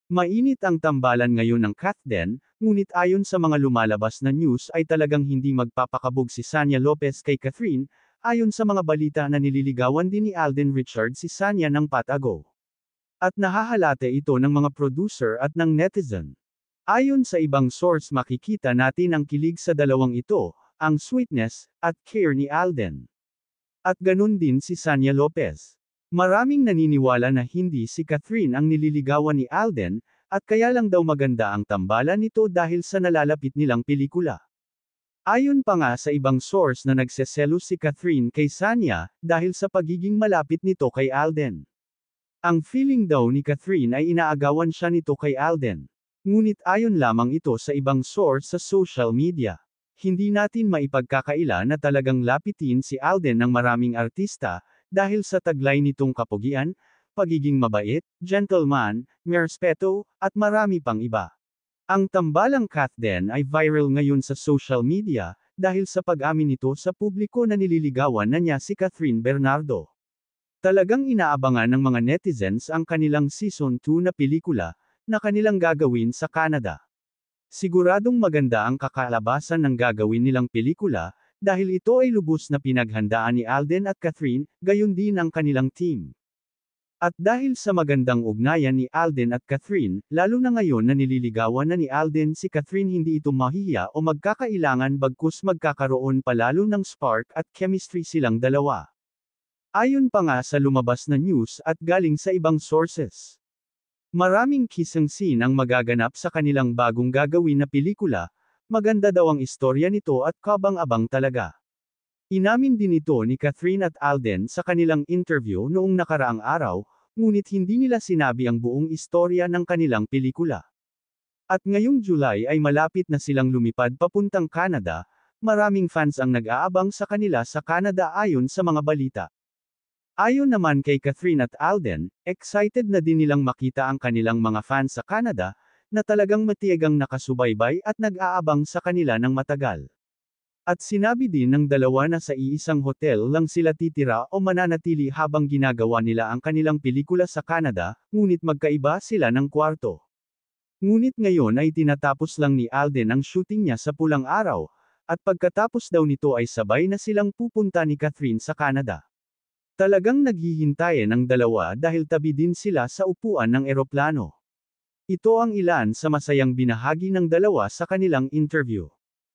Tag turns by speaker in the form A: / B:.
A: Mainit ang tambalan ngayon ng Kathden, ngunit ayon sa mga lumalabas na news ay talagang hindi magpapakabog si Sanya Lopez kay Catherine, ayon sa mga balita na nililigawan din ni Alden Richards si Sanya ng patago. At nahahalata ito ng mga producer at ng netizen. Ayon sa ibang source makikita natin ang kilig sa dalawang ito, ang sweetness, at care ni Alden. At ganun din si Sanya Lopez. Maraming naniniwala na hindi si Catherine ang nililigawan ni Alden, at kaya lang daw maganda ang tambalan nito dahil sa nalalapit nilang pelikula. Ayon pa nga sa ibang source na nagseselos si Catherine kay Sanya, dahil sa pagiging malapit nito kay Alden. Ang feeling daw ni Catherine ay inaagawan siya nito kay Alden. Ngunit ayon lamang ito sa ibang source sa social media. Hindi natin maipagkakaila na talagang lapitin si Alden ng maraming artista, dahil sa taglay nitong kapugian, pagiging mabait, gentleman, may respeto, at marami pang iba. Ang tambalang Kathden ay viral ngayon sa social media, dahil sa pag-amin nito sa publiko na nililigawan na niya si Catherine Bernardo. Talagang inaabangan ng mga netizens ang kanilang Season 2 na pelikula, na kanilang gagawin sa Canada. Siguradong maganda ang kakalabasan ng gagawin nilang pelikula, dahil ito ay lubos na pinaghandaan ni Alden at Catherine, gayon din ang kanilang team. At dahil sa magandang ugnayan ni Alden at Catherine, lalo na ngayon na nililigawan na ni Alden si Catherine, hindi ito mahihiya o magkakailangan bagkus magkakaroon palalo ng spark at chemistry silang dalawa. Ayon pa nga sa lumabas na news at galing sa ibang sources. Maraming kissing scene ang magaganap sa kanilang bagong gagawin na pelikula, maganda daw ang istorya nito at kabang-abang talaga. Inamin din ito ni Catherine at Alden sa kanilang interview noong nakaraang araw, ngunit hindi nila sinabi ang buong istorya ng kanilang pelikula. At ngayong July ay malapit na silang lumipad papuntang Canada, maraming fans ang nag-aabang sa kanila sa Canada ayon sa mga balita. Ayon naman kay Catherine at Alden, excited na din nilang makita ang kanilang mga fans sa Canada, na talagang matiyagang nakasubaybay at nag-aabang sa kanila ng matagal. At sinabi din ng dalawa na sa iisang hotel lang sila titira o mananatili habang ginagawa nila ang kanilang pelikula sa Canada, ngunit magkaiba sila ng kwarto. Ngunit ngayon ay tinatapos lang ni Alden ang shooting niya sa Pulang Araw, at pagkatapos daw nito ay sabay na silang pupunta ni Catherine sa Canada. Talagang naghihintayin ang dalawa dahil tabi din sila sa upuan ng eroplano. Ito ang ilan sa masayang binahagi ng dalawa sa kanilang interview.